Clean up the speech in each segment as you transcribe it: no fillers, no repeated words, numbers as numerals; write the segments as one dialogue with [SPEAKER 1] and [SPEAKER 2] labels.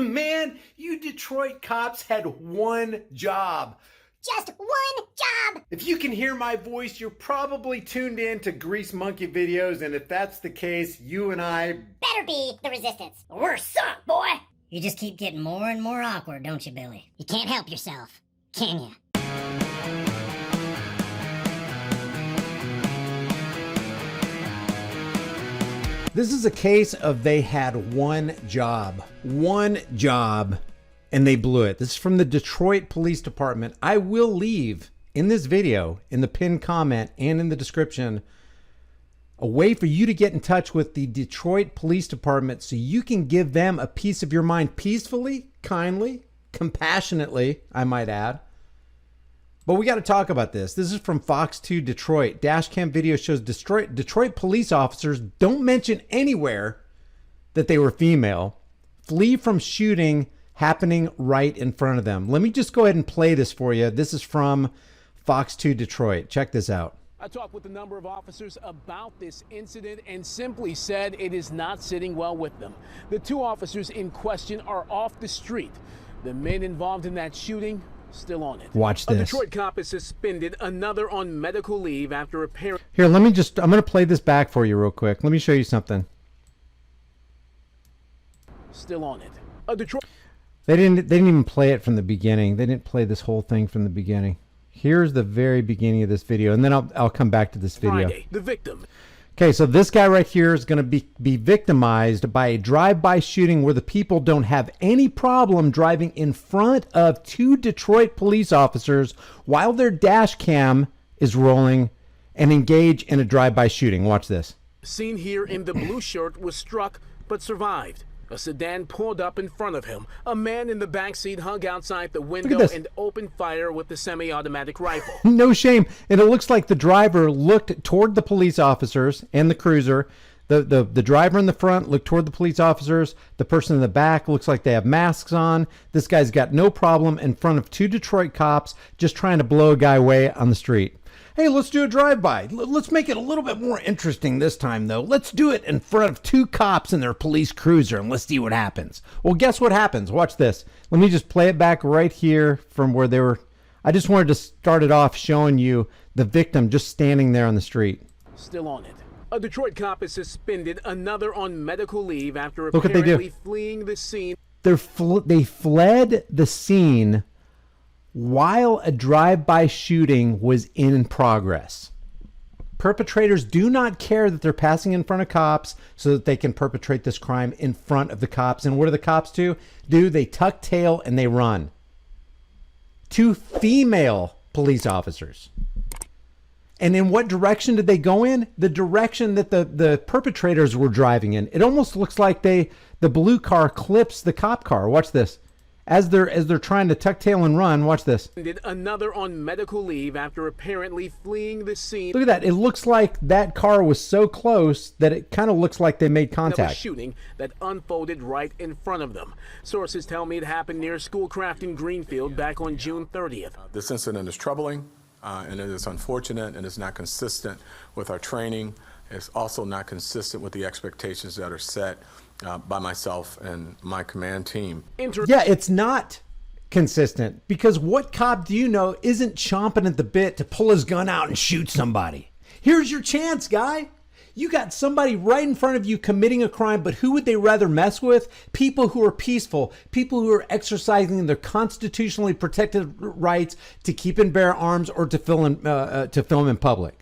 [SPEAKER 1] Man, you Detroit cops had one job.
[SPEAKER 2] Just one job!
[SPEAKER 1] If you can hear my voice, you're probably tuned in to Grease Monkey videos, and if that's the case, you and I
[SPEAKER 2] better be the resistance. We're sunk, boy!
[SPEAKER 3] You just keep getting more and more awkward, don't you, Billy?
[SPEAKER 2] You can't help yourself, can you?
[SPEAKER 1] This is a case of they had one job, and they blew it. This is from the Detroit Police Department. I will leave in this video, in the pinned comment and in the description, a way for you to get in touch with the Detroit Police Department so you can give them a piece of your mind peacefully, kindly, compassionately, I might add. But we got to talk about this. This is from Fox 2 Detroit. Dashcam video shows Detroit police officers don't mention anywhere that they were female. Flee from shooting happening right in front of them. Let me just go ahead and play this for you. This is from Fox 2 Detroit. Check this out.
[SPEAKER 4] I talked with a number of officers about this incident and simply said it is not sitting well with them. The two officers in question are off the street. The men involved in that shooting still on it.
[SPEAKER 1] Watch this.
[SPEAKER 4] A Detroit cop is suspended, another on medical leave after a parent.
[SPEAKER 1] Here, I'm going to play this back for you real quick. Let me show you something.
[SPEAKER 4] Still on it. A Detroit.
[SPEAKER 1] They didn't even play it from the beginning. They didn't play this whole thing from the beginning. Here's the very beginning of this video, and then I'll come back to this video.
[SPEAKER 4] Friday, the victim.
[SPEAKER 1] Okay, so this guy right here is going to be victimized by a drive-by shooting where the people don't have any problem driving in front of two Detroit police officers while their dash cam is rolling and engage in a drive-by shooting. Watch this.
[SPEAKER 4] Seen here in the blue shirt was struck but survived. A sedan pulled up in front of him. A man in the backseat hung outside the window and opened fire with the semi-automatic rifle.
[SPEAKER 1] No shame. And it looks like the driver looked toward the police officers and the cruiser. The driver in the front looked toward the police officers. The person in the back looks like they have masks on. This guy's got no problem in front of two Detroit cops just trying to blow a guy away on the street. Hey, let's do a drive-by. Let's make it a little bit more interesting this time, though. Let's do it in front of two cops in their police cruiser, and let's see what happens. Well, guess what happens? Watch this. Let me just play it back right here from where they were. I just wanted to start it off showing you the victim just standing there on the street.
[SPEAKER 4] Still on it. A Detroit cop is suspended, another on medical leave after
[SPEAKER 1] Look what they do.
[SPEAKER 4] apparently fleeing the scene.
[SPEAKER 1] They fled the scene while a drive-by shooting was in progress. Perpetrators do not care that they're passing in front of cops so that they can perpetrate this crime in front of the cops. And what do the cops do? They tuck tail and they run. Two female police officers. And in what direction did they go in? The direction that the perpetrators were driving in. It almost looks like the blue car clips the cop car. Watch this. As they're trying to tuck tail and run, watch this.
[SPEAKER 4] Another on medical leave after apparently fleeing the scene.
[SPEAKER 1] Look at that. It looks like that car was so close that it kind of looks like they made contact.
[SPEAKER 4] Shooting that unfolded right in front of them. Sources tell me it happened near Schoolcraft in Greenfield back on June 30th.
[SPEAKER 5] This incident is troubling, and it is unfortunate, and it's not consistent with our training. It's also not consistent with the expectations that are set by myself and my command team.
[SPEAKER 1] Yeah, it's not consistent because what cop do you know isn't chomping at the bit to pull his gun out and shoot somebody? Here's your chance, guy. You got somebody right in front of you committing a crime, but who would they rather mess with? People who are peaceful, people who are exercising their constitutionally protected rights to keep and bear arms or to film in public.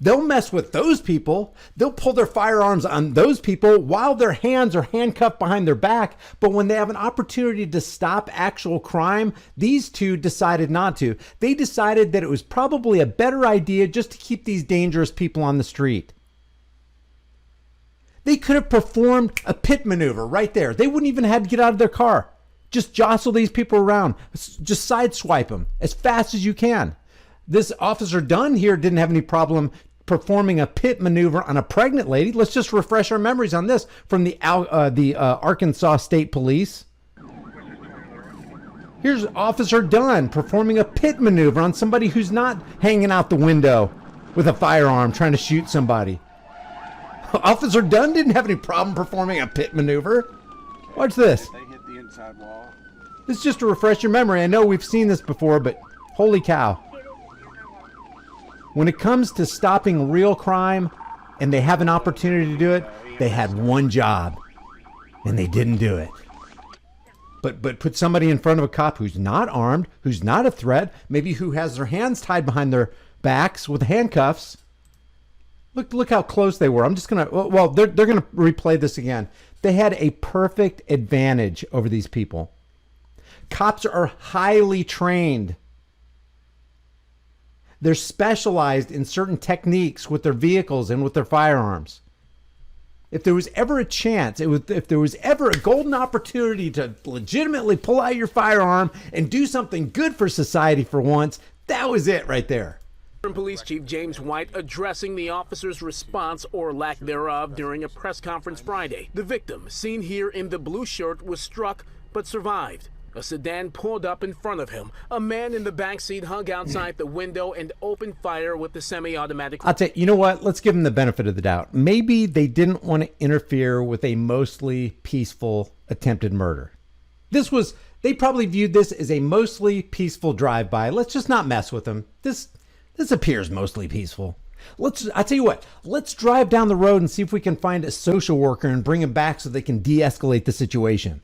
[SPEAKER 1] They'll mess with those people. They'll pull their firearms on those people while their hands are handcuffed behind their back. But when they have an opportunity to stop actual crime, these two decided not to. They decided that it was probably a better idea just to keep these dangerous people on the street. They could have performed a pit maneuver right there. They wouldn't even have to get out of their car. Just jostle these people around. Just sideswipe them as fast as you can. This Officer Dunn here didn't have any problem performing a pit maneuver on a pregnant lady. Let's just refresh our memories on this from the Arkansas State Police. Here's Officer Dunn performing a pit maneuver on somebody who's not hanging out the window with a firearm trying to shoot somebody. Officer Dunn didn't have any problem performing a pit maneuver. Watch this.
[SPEAKER 6] They hit the outside wall.
[SPEAKER 1] This is just to refresh your memory. I know we've seen this before, but holy cow. When it comes to stopping real crime and they have an opportunity to do it, they had one job and they didn't do it. But put somebody in front of a cop who's not armed, who's not a threat, maybe who has their hands tied behind their backs with handcuffs. Look how close they were. I'm just going to, well, they're going to replay this again. They had a perfect advantage over these people. Cops are highly trained. They're specialized in certain techniques with their vehicles and with their firearms. If there was ever a chance, if there was ever a golden opportunity to legitimately pull out your firearm and do something good for society for once, that was it right there.
[SPEAKER 4] Police Chief James White addressing the officer's response or lack thereof during a press conference Friday. The victim, seen here in the blue shirt, was struck but survived. A sedan pulled up in front of him. A man in the backseat hung outside the window and opened fire with the semi-automatic.
[SPEAKER 1] I'll tell you know what? Let's give them the benefit of the doubt. Maybe they didn't want to interfere with a mostly peaceful attempted murder. They probably viewed this as a mostly peaceful drive-by. Let's just not mess with them. This appears mostly peaceful. I tell you what, let's drive down the road and see if we can find a social worker and bring him back so they can de-escalate the situation.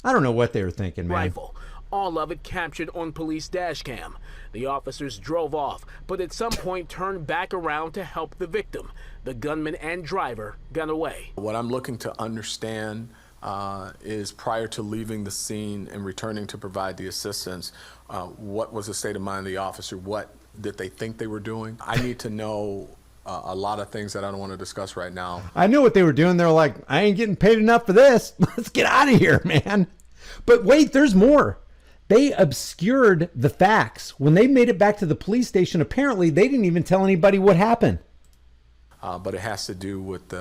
[SPEAKER 1] I don't know what they were thinking, man.
[SPEAKER 4] Rifle. All of it captured on police dash cam. The officers drove off, but at some point turned back around to help the victim. The gunman and driver got away.
[SPEAKER 5] What I'm looking to understand is prior to leaving the scene and returning to provide the assistance, what was the state of mind of the officer? What did they think they were doing? I need to know a lot of things that I don't want to discuss right now.
[SPEAKER 1] I knew what they were doing. They're like, I ain't getting paid enough for this. Let's get out of here, man. But wait, there's more. They obscured the facts. When they made it back to the police station, apparently they didn't even tell anybody what happened.
[SPEAKER 5] But it has to do with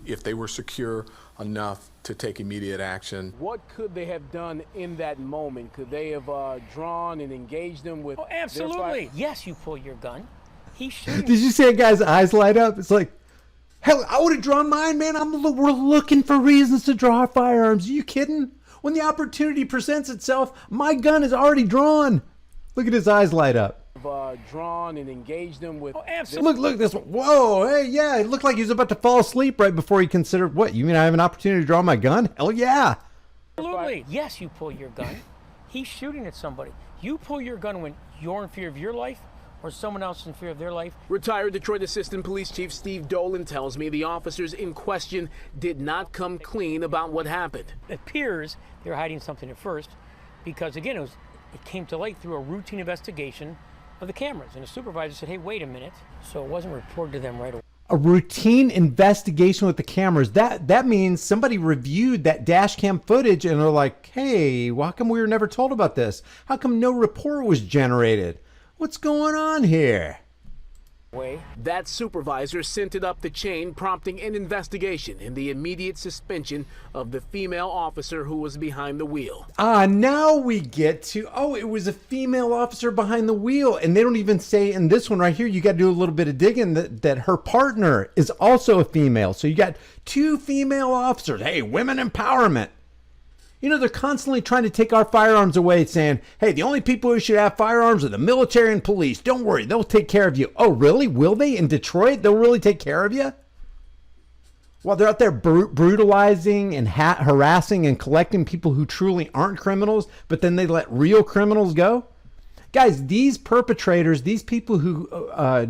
[SPEAKER 5] if they were secure enough to take immediate action.
[SPEAKER 4] What could they have done in that moment? Could they have drawn and engaged them with?
[SPEAKER 7] Oh, absolutely. Yes, you pull your gun. He's shooting.
[SPEAKER 1] Did you see a guy's eyes light up? It's like, hell, I would have drawn mine, man. We're looking for reasons to draw our firearms. Are you kidding? When the opportunity presents itself, my gun is already drawn. Look at his eyes light up.
[SPEAKER 4] Drawn and engaged them with.
[SPEAKER 7] Oh, absolutely.
[SPEAKER 1] Look, this one. Whoa, hey, yeah, it looked like he was about to fall asleep right before he considered, what, you mean I have an opportunity to draw my gun? Hell yeah.
[SPEAKER 7] Absolutely. Yes, you pull your gun. He's shooting at somebody. You pull your gun when you're in fear of your life or someone else in fear of their life.
[SPEAKER 4] Retired Detroit Assistant Police Chief Steve Dolan tells me the officers in question did not come clean about what happened.
[SPEAKER 7] It appears they're hiding something at first because, again, it came to light through a routine investigation of the cameras. And the supervisor said, hey, wait a minute. So it wasn't reported to them right away.
[SPEAKER 1] A routine investigation with the cameras. That means somebody reviewed that dash cam footage and they're like, hey, how come we were never told about this? How come no report was generated? What's going on here?
[SPEAKER 4] That supervisor sent it up the chain, prompting an investigation and the immediate suspension of the female officer who was behind the wheel.
[SPEAKER 1] Now we get to, it was a female officer behind the wheel. And they don't even say in this one right here, you got to do a little bit of digging that her partner is also a female. So you got two female officers. Hey, women empowerment. You know, they're constantly trying to take our firearms away, saying, hey, the only people who should have firearms are the military and police. Don't worry, they'll take care of you. Oh, really? Will they? In Detroit, they'll really take care of you? While they're out there brutalizing and harassing and collecting people who truly aren't criminals, but then they let real criminals go? Guys, these perpetrators, these people who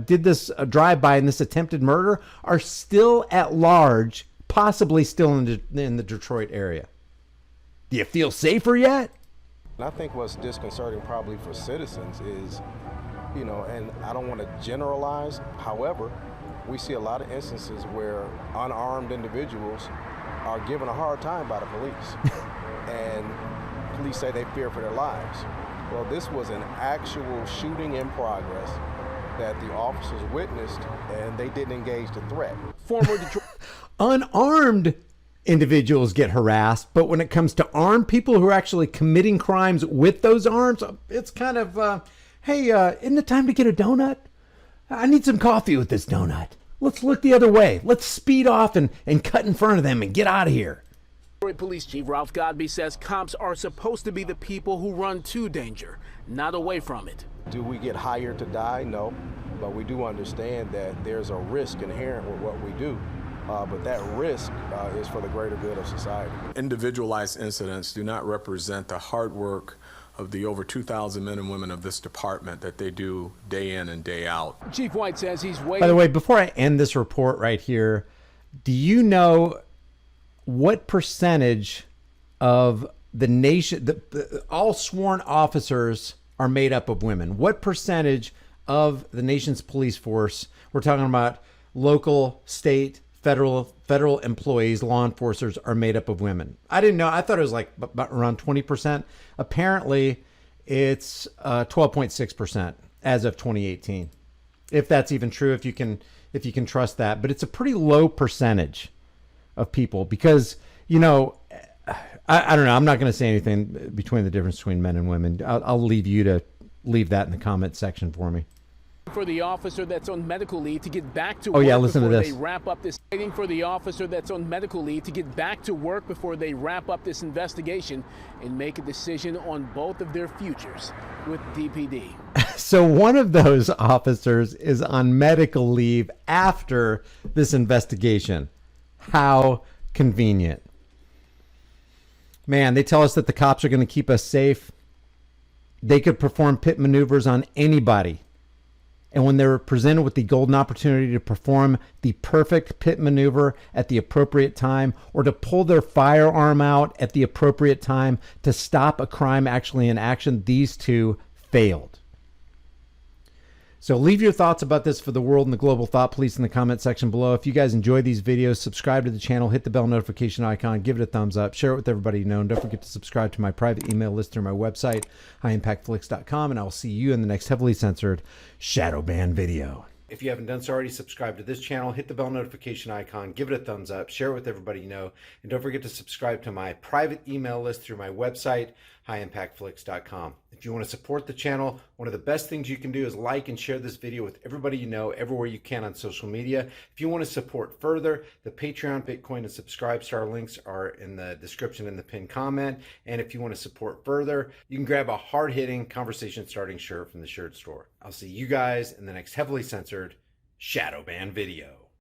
[SPEAKER 1] did this drive-by and this attempted murder are still at large, possibly still in the Detroit area. Do you feel safer yet?
[SPEAKER 6] And I think what's disconcerting probably for citizens is, and I don't want to generalize, however, we see a lot of instances where unarmed individuals are given a hard time by the police. And police say they fear for their lives. Well, this was an actual shooting in progress that the officers witnessed, and they didn't engage the threat.
[SPEAKER 4] Former Detroit
[SPEAKER 1] unarmed individuals get harassed, but when it comes to armed people who are actually committing crimes with those arms, it's kind of, hey, isn't it time to get a donut? I need some coffee with this donut. Let's look the other way. Let's speed off and cut in front of them and get out of here.
[SPEAKER 4] Detroit Police Chief Ralph Godby says cops are supposed to be the people who run to danger, not away from it.
[SPEAKER 6] Do we get hired to die? No, but we do understand that there's a risk inherent with what we do. But that risk is for the greater good of society.
[SPEAKER 5] Individualized incidents do not represent the hard work of the over 2,000 men and women of this department that they do day in and day out.
[SPEAKER 4] Chief White says he's waiting.
[SPEAKER 1] By the way, before I end this report right here, do you know what percentage of the nation, all sworn officers are made up of women? What percentage of the nation's police force, we're talking about local, state, federal employees, law enforcers, are made up of women? I didn't know. I thought it was like about around 20%. Apparently, it's 12.6% as of 2018. If that's even true, if you can trust that, but it's a pretty low percentage of people because, you know, I don't know. I'm not going to say anything between the difference between men and women. I'll leave you to leave that in the comment section for me.
[SPEAKER 4] For the officer that's on medical leave to get back to
[SPEAKER 1] work
[SPEAKER 4] before
[SPEAKER 1] this.
[SPEAKER 4] they wrap up this. Waiting for the officer that's on medical leave to get back to work before they wrap up this investigation and make a decision on both of their futures with DPD.
[SPEAKER 1] So one of those officers is on medical leave after this investigation. How convenient. Man, they tell us that the cops are going to keep us safe. They could perform pit maneuvers on anybody. And when they're presented with the golden opportunity to perform the perfect pit maneuver at the appropriate time, or to pull their firearm out at the appropriate time to stop a crime actually in action, these two failed. So leave your thoughts about this for the world and the global thought police in the comment section below. If you guys enjoy these videos, subscribe to the channel, hit the bell notification icon, give it a thumbs up, share it with everybody you know, and don't forget to subscribe to my private email list through my website, highimpactflix.com, and I will see you in the next heavily censored shadow ban video. If you haven't done so already, subscribe to this channel, hit the bell notification icon, give it a thumbs up, share it with everybody you know, and don't forget to subscribe to my private email list through my website, highimpactflix.com. If you want to support the channel, one of the best things you can do is like and share this video with everybody you know, everywhere you can on social media. If you want to support further, the Patreon, Bitcoin, and Subscribe Star links are in the description in the pinned comment. And if you want to support further, you can grab a hard-hitting, conversation-starting shirt from the shirt store. I'll see you guys in the next heavily censored shadow ban video.